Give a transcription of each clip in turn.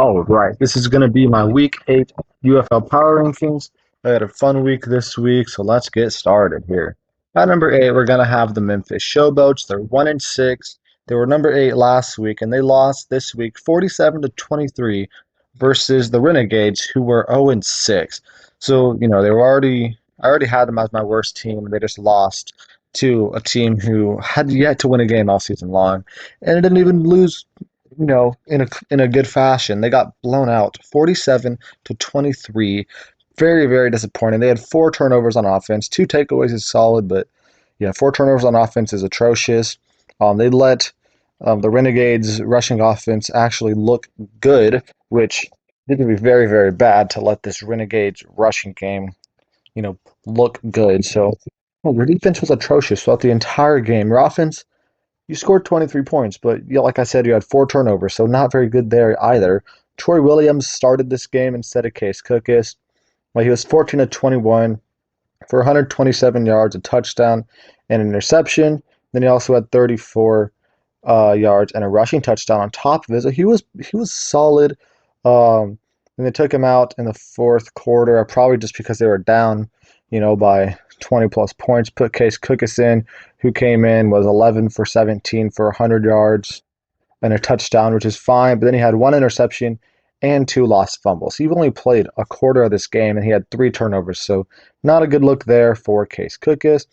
Oh, right. This is going to be my week 8 UFL power rankings. I had a fun week this week, so let's get started here. At number 8, we're going to have the Memphis Showboats. They're 1 and 6. They were number 8 last week, and they lost this week 47 to 23 versus the Renegades, who were 0 and 6. So, they were I already had them as my worst team, and they just lost to a team who had yet to win a game all season long, and it didn't even lose in a good fashion. They got blown out 47 to 23. Very, very disappointing. They had four turnovers on offense. Two takeaways is solid, but yeah, four turnovers on offense is atrocious. They let the Renegades rushing offense actually look good, which didn't be very, very bad to let this Renegades rushing game, you know, look good. So well, your defense was atrocious throughout the entire game. Your offense, you scored 23 points, but yeah, like I said, you had four turnovers, so not very good there either. Troy Williams started this game instead of Case Cookus. Well, he was 14 to 21 for 127 yards, a touchdown, and an interception. Then he also had 34 yards and a rushing touchdown on top of it. So he was solid. And they took him out in the fourth quarter, probably just because they were down, by 20 plus points. Put Case Cookus in, who came in, was 11 for 17 for 100 yards and a touchdown, which is fine. But then he had one interception and two lost fumbles. He only played a quarter of this game, and he had three turnovers. So not a good look there for Case Cookus.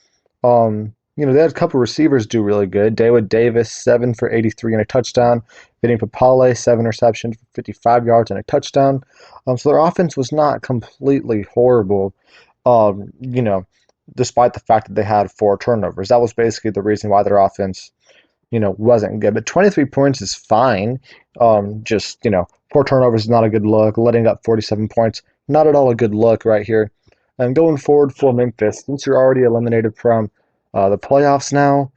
They had a couple receivers do really good. David Davis, 7 for 83 and a touchdown. Vinny Papale, 7 receptions for 55 yards and a touchdown. So their offense was not completely horrible, um, you know, despite the fact that they had four turnovers. That was basically the reason why their offense, wasn't good. But 23 points is fine. Four turnovers is not a good look. Letting up 47 points, not at all a good look right here. And going forward for Memphis, since you're already eliminated from the playoffs now,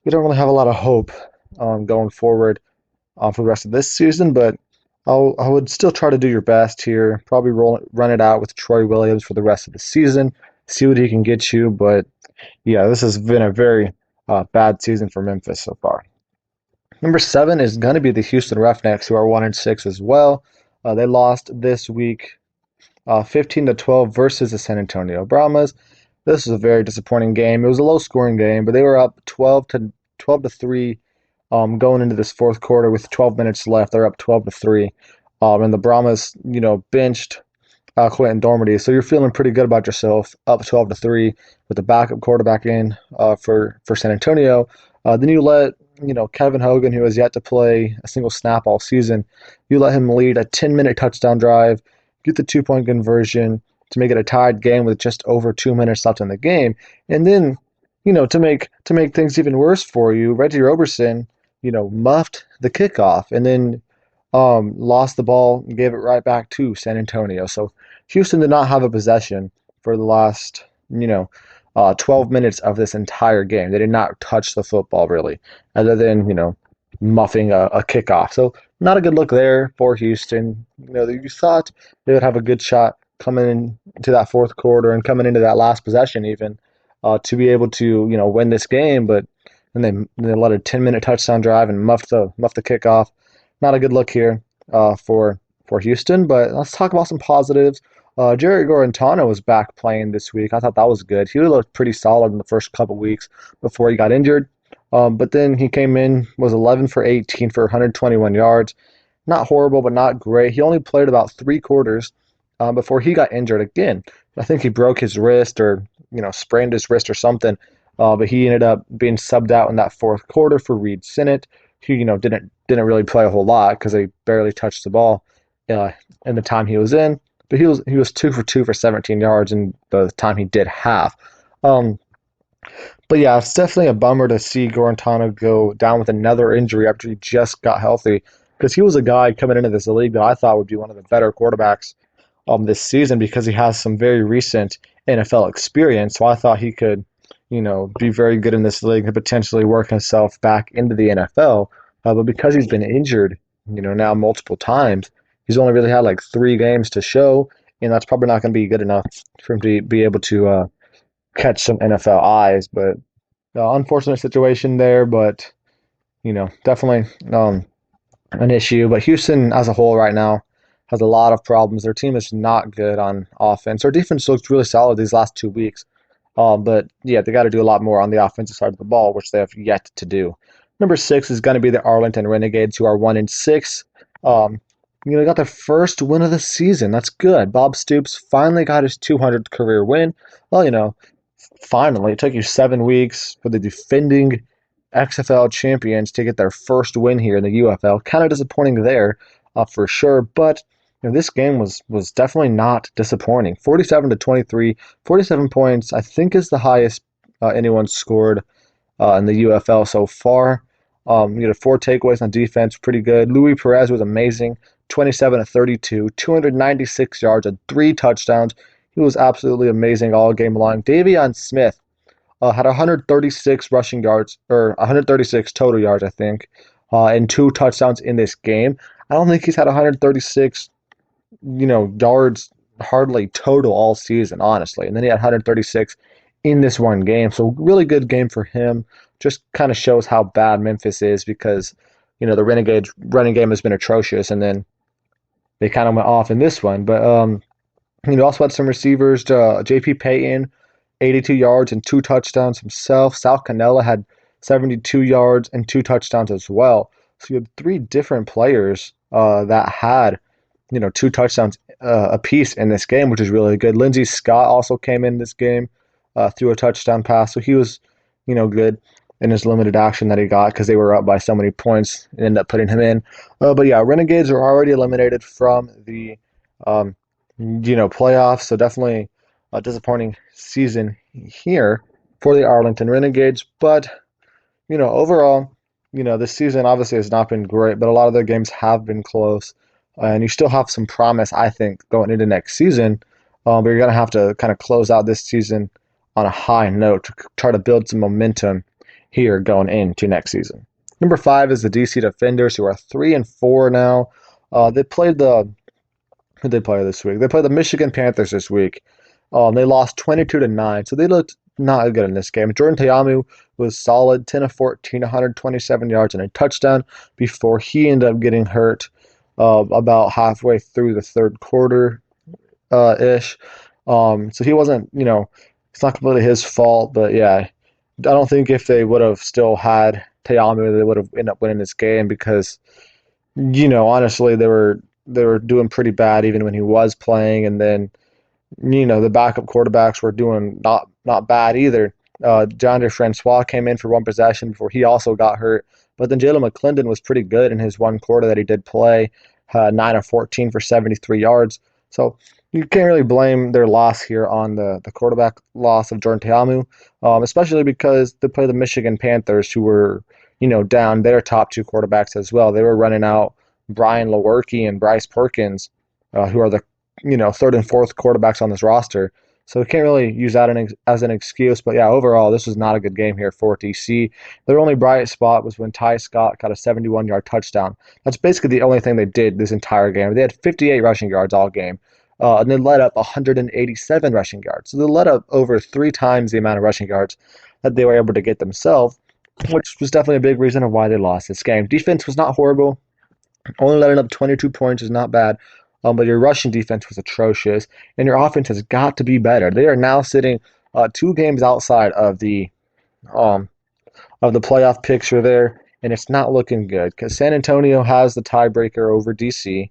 you don't really have a lot of hope going forward for the rest of this season. But I would still try to do your best here. Probably run it out with Troy Williams for the rest of the season. See what he can get you. But yeah, this has been a very bad season for Memphis so far. Number 7 is going to be the Houston Roughnecks, who are 1 and 6 as well. They lost this week 15 to 12 versus the San Antonio Brahmas. This was a very disappointing game. It was a low-scoring game, but they were up 12 to 3 going into this fourth quarter with 12 minutes left. They're up 12 to 3. And the Brahmas, benched Quentin Dormady. So you're feeling pretty good about yourself, up 12 to 3 with the backup quarterback in for San Antonio. Then you let Kevin Hogan, who has yet to play a single snap all season, you let him lead a 10-minute touchdown drive, get the 2-point conversion to make it a tied game with just over 2 minutes left in the game, and then to make things even worse for you, Reggie Roberson muffed the kickoff and then lost the ball and gave it right back to San Antonio. So Houston did not have a possession for the last 12 minutes of this entire game. They did not touch the football really, other than muffing a kickoff. So not a good look there for Houston. You thought they would have a good shot coming into that fourth quarter and coming into that last possession even to be able to win this game, but then they let a 10-minute touchdown drive and muff the kickoff. Not a good look here for Houston. But let's talk about some positives. Jerry Gorentano was back playing this week. I thought that was good. He looked pretty solid in the first couple weeks before he got injured. But then he came in, was 11 for 18 for 121 yards. Not horrible, but not great. He only played about three quarters before he got injured again. I think he broke his wrist or sprained his wrist or something. But he ended up being subbed out in that fourth quarter for Reed Sinnett. He didn't really play a whole lot because they barely touched the ball in the time he was in. But he was 2 for 2 for 17 yards in the time he did have. But yeah, it's definitely a bummer to see Gorentano go down with another injury after he just got healthy, because he was a guy coming into this league that I thought would be one of the better quarterbacks this season, because he has some very recent NFL experience. So I thought he could, be very good in this league and potentially work himself back into the NFL. But because he's been injured, now multiple times, he's only really had like 3 games to show, and that's probably not going to be good enough for him to be able to catch some NFL eyes. But unfortunate situation there, but definitely an issue. But Houston as a whole right now, has a lot of problems. Their team is not good on offense. Their defense looks really solid these last 2 weeks. But yeah, they got to do a lot more on the offensive side of the ball, which they have yet to do. Number 6 is going to be the Arlington Renegades, who are 1-6. Um, they got their first win of the season. That's good. Bob Stoops finally got his 200th career win. Well, finally, it took you 7 weeks for the defending XFL champions to get their first win here in the UFL. Kind of disappointing there, for sure. But this game was definitely not disappointing. 47-23, 47 points. I think is the highest anyone scored in the UFL so far. 4 takeaways on defense, pretty good. Luis Perez was amazing, 27-32, 296 yards and 3 touchdowns. He was absolutely amazing all game long. Davion Smith had 136 rushing yards, or 136 total yards, I think, and 2 touchdowns in this game. I don't think he's had 136, yards hardly total all season, honestly. And then he had 136 in this one game. So really good game for him. Just kind of shows how bad Memphis is because, the Renegades running game has been atrocious, and then they kind of went off in this one. But also had some receivers. J.P. Payton, 82 yards and 2 touchdowns himself. Sal Cannella had 72 yards and 2 touchdowns as well. So you had 3 different players that had 2 touchdowns apiece in this game, which is really good. Lindsey Scott also came in this game, threw a touchdown pass, so he was, good in his limited action that he got because they were up by so many points and ended up putting him in. But yeah, Renegades are already eliminated from the, playoffs, so definitely a disappointing season here for the Arlington Renegades. But overall, this season obviously has not been great, but a lot of their games have been close. And you still have some promise, I think, going into next season. But you're going to have to kind of close out this season on a high note to try to build some momentum here going into next season. Number 5 is the DC Defenders, who are 3-4 now. They played who they play this week? They played the Michigan Panthers this week. They lost 22-9, so they looked not good in this game. Jordan Ta'amu was solid, 10-14, 127 yards and a touchdown before he ended up getting hurt about halfway through the third quarter ish. So he wasn't, it's not completely his fault, but yeah, I don't think if they would have still had Ta'amu, they would have ended up winning this game because, honestly, they were doing pretty bad even when he was playing, and then the backup quarterbacks were doing not bad either. DeAndre Francois came in for one possession before he also got hurt. But then Jalen McClendon was pretty good in his one quarter that he did play, 9-of-14 for 73 yards. So you can't really blame their loss here on the quarterback loss of Jordan Ta'amu, especially because they play the Michigan Panthers, who were, down their top 2 quarterbacks as well. They were running out Brian Lewerke and Bryce Perkins, who are the third and fourth quarterbacks on this roster. So we can't really use that as an excuse. But yeah, overall, this was not a good game here for DC. Their only bright spot was when Ty Scott got a 71-yard touchdown. That's basically the only thing they did this entire game. They had 58 rushing yards all game, and they let up 187 rushing yards. So they let up over 3 times the amount of rushing yards that they were able to get themselves, which was definitely a big reason of why they lost this game. Defense was not horrible. Only letting up 22 points is not bad. But your rushing defense was atrocious, and your offense has got to be better. They are now sitting 2 games outside of the playoff picture there, and it's not looking good because San Antonio has the tiebreaker over DC.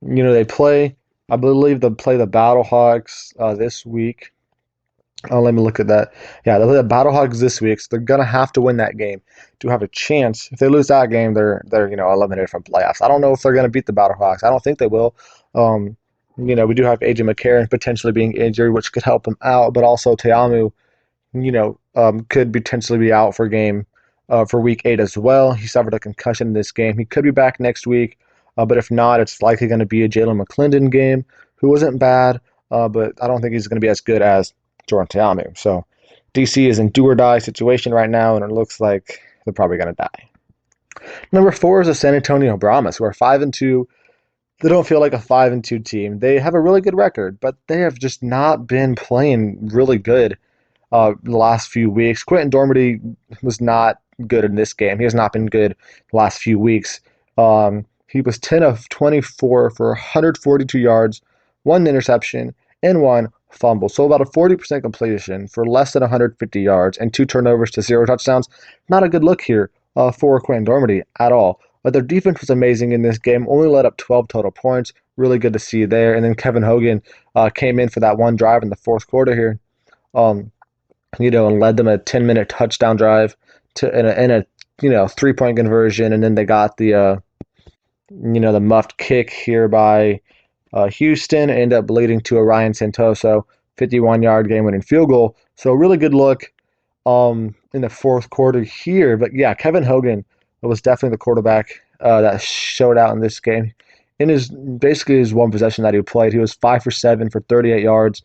They play, I believe they'll play the Battlehawks this week. Let me look at that. Yeah, they play the Battlehawks this week, so they're gonna have to win that game to have a chance. If they lose that game, they're eliminated from playoffs. I don't know if they're gonna beat the Battlehawks. I don't think they will. We do have AJ McCarron potentially being injured, which could help them out, but also Teamu, could potentially be out for week 8 as well. He suffered a concussion in this game. He could be back next week, but if not, it's likely going to be a Jalen McClendon game, who wasn't bad, but I don't think he's going to be as good as Jordan Ta'amu. So DC is in do or die situation right now, and it looks like they're probably going to die. Number 4 is the San Antonio Brahmas, who are 5-2. They don't feel like a 5-2 team. They have a really good record, but they have just not been playing really good the last few weeks. Quentin Dormady was not good in this game. He has not been good the last few weeks. He was 10 of 24 for 142 yards, one interception, and one fumble. So about a 40% completion for less than 150 yards and two turnovers to zero touchdowns. Not a good look here for Quinn Dormady at all. But their defense was amazing in this game, only let up 12 total points. Really good to see there. And then Kevin Hogan came in for that one drive in the fourth quarter here. Um, and led them a 10-minute touchdown drive in a 3-point conversion, and then they got the muffed kick here by Houston, ended up leading to a Ryan Santoso 51-yard game-winning field goal. So really good look in the fourth quarter here. But yeah, Kevin Hogan was definitely the quarterback that showed out in this game. In his one possession that he played, he was 5 for 7 for 38 yards.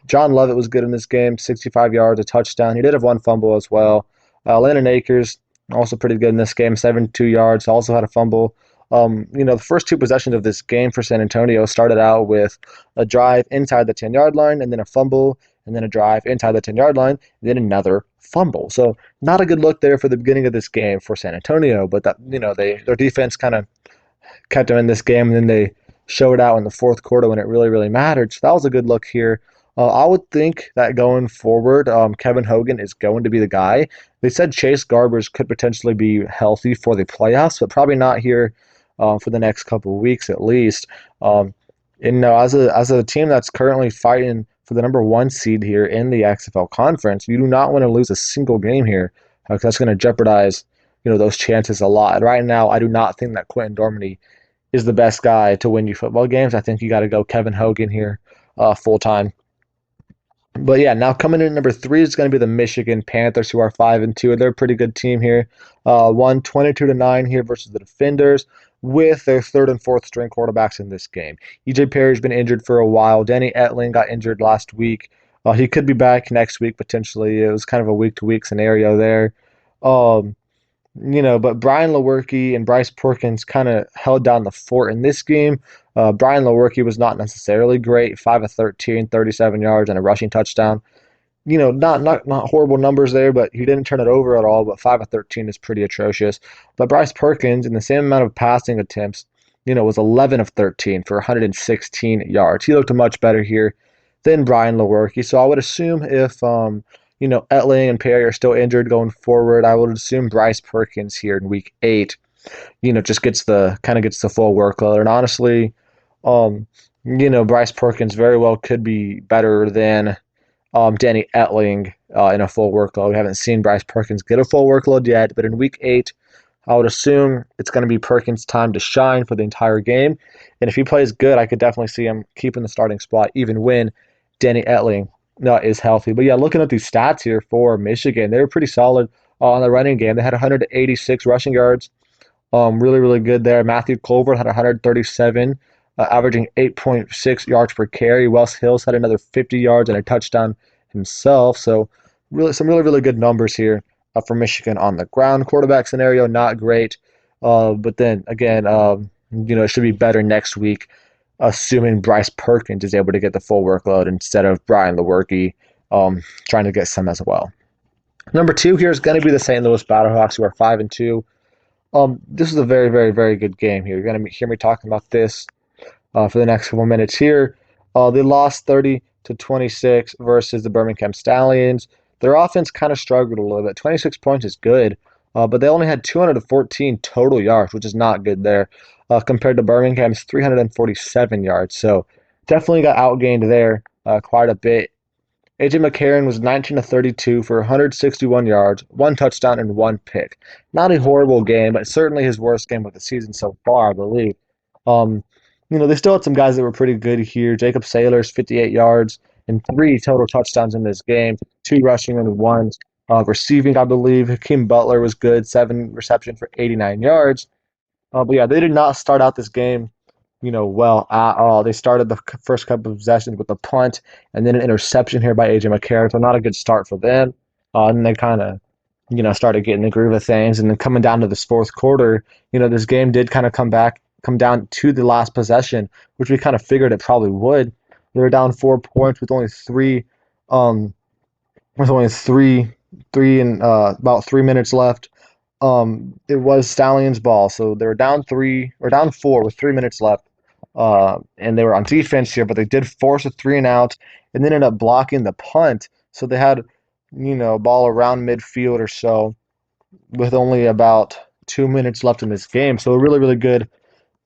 John Lovett was good in this game, 65 yards, a touchdown. He did have one fumble as well. Landon Akers also pretty good in this game, 72 yards, also had a fumble. The first two possessions of this game for San Antonio started out with a drive inside the 10-yard line, and then a fumble, and then a drive inside the 10-yard line, and then another fumble. So not a good look there for the beginning of this game for San Antonio, but their defense kind of kept them in this game, and then they showed out in the fourth quarter when it really, really mattered. So that was a good look here. I would think that going forward, Kevin Hogan is going to be the guy. They said Chase Garbers could potentially be healthy for the playoffs, but probably not here for the next couple of weeks at least. As a team that's currently fighting for the number one seed here in the XFL conference, you do not want to lose a single game here because that's going to jeopardize those chances a lot. And right now, I do not think that Quentin Dormady is the best guy to win you football games. I think you got to go Kevin Hogan here full time. But yeah, now coming in at number 3 is going to be the Michigan Panthers, who are 5-2. They're a pretty good team here. Won 22-9 here versus the Defenders with their third and fourth string quarterbacks in this game. EJ Perry's been injured for a while. Danny Etling got injured last week. He could be back next week potentially. It was kind of a week-to-week scenario there. But Brian Lewerke and Bryce Perkins kind of held down the fort in this game. Brian Lewerke was not necessarily great, 5 of 13, 37 yards, and a rushing touchdown. Not horrible numbers there, but he didn't turn it over at all. But 5 of 13 is pretty atrocious. But Bryce Perkins, in the same amount of passing attempts, was 11 of 13 for 116 yards. He looked much better here than Brian Lewerke. So I would assume if Etling and Perry are still injured going forward, I would assume Bryce Perkins here in week 8, just gets the full workload. And honestly, Bryce Perkins very well could be better than Danny Etling in a full workload. We haven't seen Bryce Perkins get a full workload yet, but in week 8, I would assume it's going to be Perkins' time to shine for the entire game. And if he plays good, I could definitely see him keeping the starting spot even when Danny Etling is healthy. But yeah, looking at these stats here for Michigan, they were pretty solid on the running game. They had 186 rushing yards. Really, really good there. Matthew Colbert had 137, averaging 8.6 yards per carry. Wes Hills had another 50 yards and a touchdown himself. So some really, really good numbers here for Michigan on the ground. Quarterback scenario, not great. But then again, it should be better next week, assuming Bryce Perkins is able to get the full workload instead of Brian Lewerke trying to get some as well. Number 2 here is going to be the St. Louis Battlehawks, who are 5-2. This is a very, very, very good game here. You're going to hear me talking about this for the next couple minutes here. They lost 30-26 versus the Birmingham Stallions. Their offense kind of struggled a little bit. 26 points is good, but they only had 214 total yards, which is not good there, compared to Birmingham's 347 yards. So definitely got outgained there quite a bit. AJ McCarron was 19 of 32 for 161 yards, one touchdown, and one pick. Not a horrible game, but certainly his worst game of the season so far, I believe. They still had some guys that were pretty good here. Jacob Saylor's 58 yards and 3 total touchdowns in this game, 2 rushing and 1 receiving, I believe. Hakeem Butler was good, 7 reception for 89 yards. But yeah, they did not start out this game well at all. They started the first couple of possessions with a punt and then an interception here by AJ McCarron, so not a good start for them. And they kind of, started getting the groove of things. And then coming down to this fourth quarter, this game did kind of come down to the last possession, which we kind of figured it probably would. They were down 4 points with only three and about 3 minutes left. it was Stallions' ball. So they were down three or down four with 3 minutes left. And they were on defense here, but they did force a three and out and then ended up blocking the punt. So they had, ball around midfield or so with only about 2 minutes left in this game. So a really, really good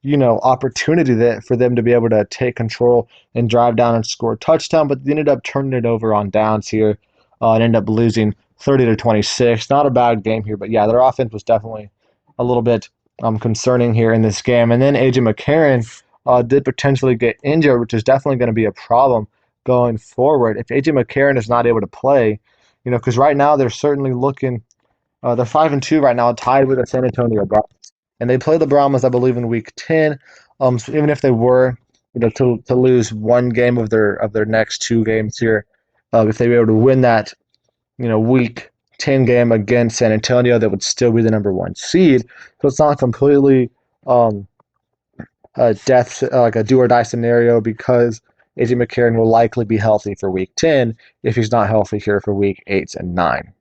opportunity that for them to be able to take control and drive down and score a touchdown, but they ended up turning it over on downs here and ended up losing 30-26. Not a bad game here, but yeah, their offense was definitely a little bit concerning here in this game. And then AJ McCarron did potentially get injured, which is definitely going to be a problem going forward. If AJ McCarron is not able to play, because right now they're certainly looking they're 5-2 right now, tied with the San Antonio Brahmas, and they play the Brahmas, I believe, in Week 10. So even if they were, to lose one game of their next two games here, if they were able to win that, Week 10 game against San Antonio, that would still be the number one seed. So it's not completely a death like a do or die scenario because AJ McCarron will likely be healthy for Week 10 if he's not healthy here for Week 8 and 9.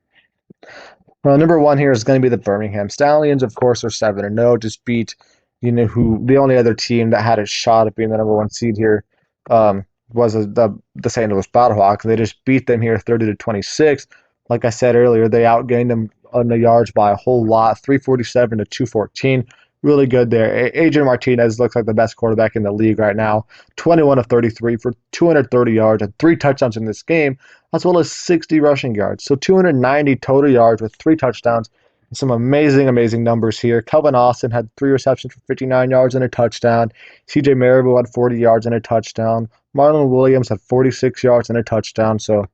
Well, number one here is going to be the Birmingham Stallions. Of course, they're 7-0, just beat, who the only other team that had a shot at being the number one seed here was the St. Louis Battlehawks. They just beat them here 30-26. Like I said earlier, they outgained them on the yards by a whole lot, 347 to 214. Really good there. Adrian Martinez looks like the best quarterback in the league right now. 21 of 33 for 230 yards and three touchdowns in this game, as well as 60 rushing yards. So 290 total yards with three touchdowns. Some amazing, amazing numbers here. Kelvin Austin had three receptions for 59 yards and a touchdown. CJ Marable had 40 yards and a touchdown. Marlon Williams had 46 yards and a touchdown. So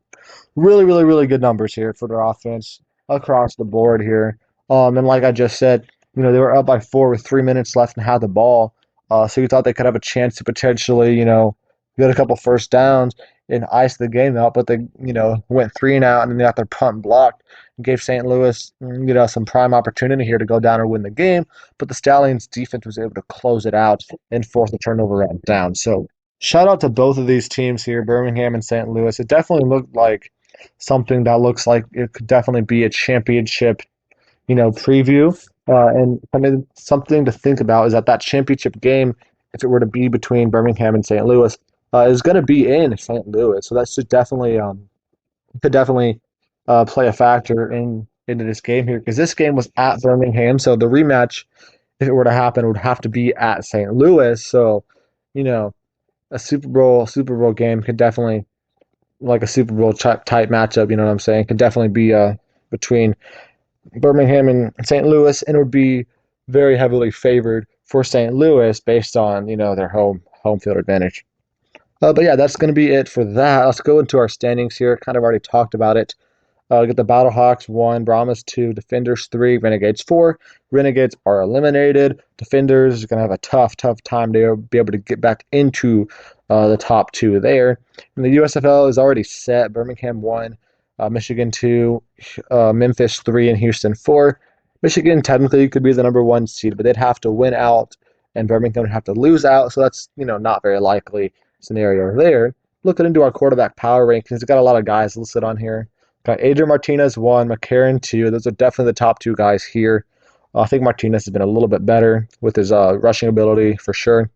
really, really, really good numbers here for their offense across the board here. And like I just said, they were up by four with 3 minutes left and had the ball. So you thought they could have a chance to potentially, get a couple first downs and ice the game out, but they, went three and out and then they got their punt blocked and gave St. Louis, some prime opportunity here to go down and win the game. But the Stallions defense was able to close it out and force the turnover on down. So shout out to both of these teams here, Birmingham and St. Louis. It definitely looked like something that looks like it could definitely be a championship, preview. And I mean, something to think about is that championship game, if it were to be between Birmingham and St. Louis, is going to be in St. Louis. So that should definitely could definitely play a factor into this game here because this game was at Birmingham. So the rematch, if it were to happen, would have to be at St. Louis. So, you know, a Super Bowl game could definitely like a Super Bowl type matchup. You know what I'm saying? Could definitely be between Birmingham and St. Louis, and it would be very heavily favored for St. Louis based on their home field advantage. But yeah, that's going to be it for that. Let's go into our standings here. Kind of already talked about it. Get the Battlehawks 1, Brahmas 2, Defenders 3, Renegades 4. Renegades are eliminated. Defenders are going to have a tough time to be able to get back into the top two there. And the USFL is already set. Birmingham 1, Michigan 2, Memphis 3, and Houston 4. Michigan technically could be the number one seed, but they'd have to win out, and Birmingham would have to lose out. So that's not very likely scenario there. Looking into our quarterback power rankings, we've got a lot of guys listed on here. Got Adrian Martinez 1, McCarron 2. Those are definitely the top two guys here. I think Martinez has been a little bit better with his rushing ability for sure.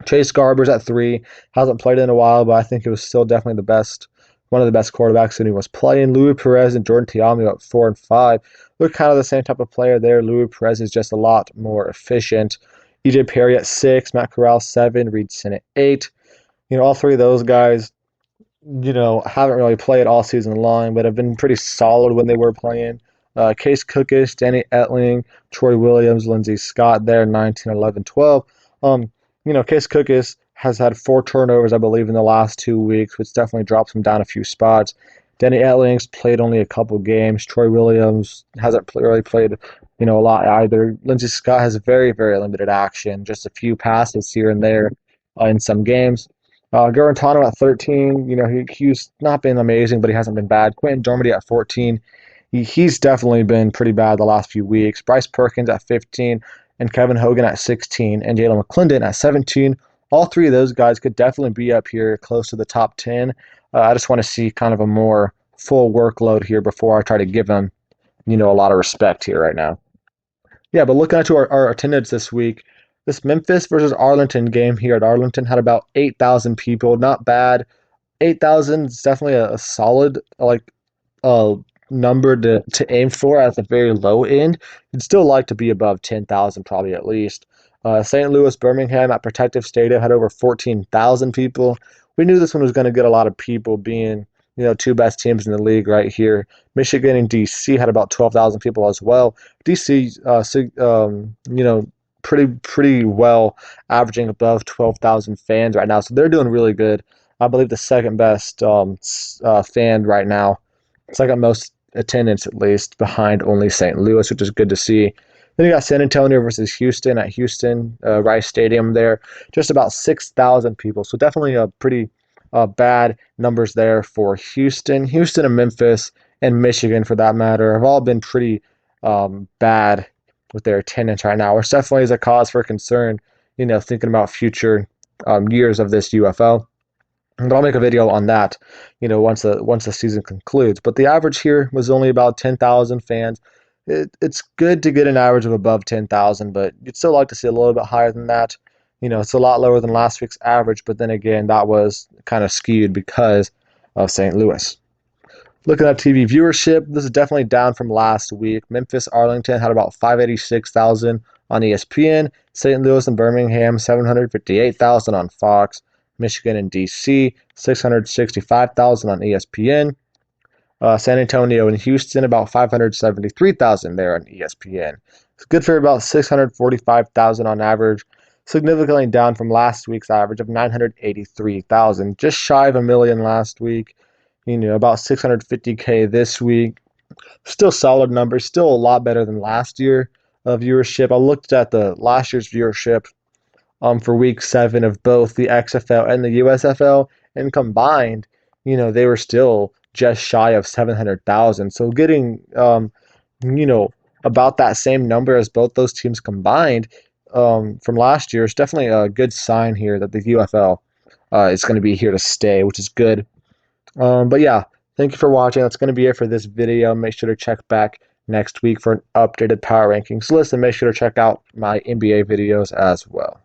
Chase Garber's at 3. Hasn't played in a while, but I think he was still definitely one of the best quarterbacks when he was playing. Louis Perez and Jordan Tiamu at 4 and 5. They're kind of the same type of player there. Louis Perez is just a lot more efficient. EJ Perry at 6, Matt Corral 7, Reed Sin at 8. All three of those guys haven't really played all season long, but have been pretty solid when they were playing. Case Cookish, Danny Etling, Troy Williams, Lindsey Scott there, 19, 11, 12. Case Cookish has had 4 turnovers, I believe, in the last 2 weeks, which definitely drops him down a few spots. Danny Etling's played only a couple games. Troy Williams hasn't really played, a lot either. Lindsey Scott has very, very limited action, just a few passes here and there in some games. Garantano at 13, he's not been amazing, but he hasn't been bad. Quentin Dormady at 14, he's definitely been pretty bad the last few weeks. Bryce Perkins at 15, and Kevin Hogan at 16, and Jalen McClendon at 17. All three of those guys could definitely be up here close to the top 10. I just want to see kind of a more full workload here before I try to give them, a lot of respect here right now. Yeah, but looking at our attendance this week, this Memphis versus Arlington game here at Arlington had about 8,000 people. Not bad. 8,000 is definitely a solid uh, number to aim for at the very low end. You'd still like to be above 10,000, probably at least. St. Louis, Birmingham at Protective Stadium had over 14,000 people. We knew this one was going to get a lot of people, being two best teams in the league right here. Michigan and DC had about 12,000 people as well. DC, pretty well, averaging above 12,000 fans right now, so they're doing really good. I believe the second best fan right now, second most attendance at least, behind only St. Louis, which is good to see. Then you got San Antonio versus Houston at Houston Rice Stadium there, just about 6,000 people. So definitely a pretty bad numbers there for Houston. Houston and Memphis and Michigan, for that matter, have all been pretty bad with their attendance right now, which definitely is a cause for concern. Thinking about future years of this UFL. But I'll make a video on that, once the season concludes. But the average here was only about 10,000 fans. It's good to get an average of above 10,000, but you'd still like to see a little bit higher than that. It's a lot lower than last week's average, but then again, that was kind of skewed because of St. Louis. Looking at TV viewership, this is definitely down from last week. Memphis, Arlington had about 586,000 on ESPN. St. Louis and Birmingham, 758,000 on Fox. Michigan and DC, 665,000 on ESPN. San Antonio and Houston, about 573,000 there on ESPN. It's good for about 645,000 on average, significantly down from last week's average of 983,000, just shy of a million last week. About 650K this week. Still solid numbers, still a lot better than last year of viewership. I looked at the last year's viewership for week 7 of both the XFL and the USFL, and combined, they were still just shy of 700,000. So getting, you know, about that same number as both those teams combined from last year is definitely a good sign here that the UFL is going to be here to stay, which is good. But yeah, thank you for watching. That's going to be it for this video. Make sure to check back next week for an updated power rankings list, and make sure to check out my NBA videos as well.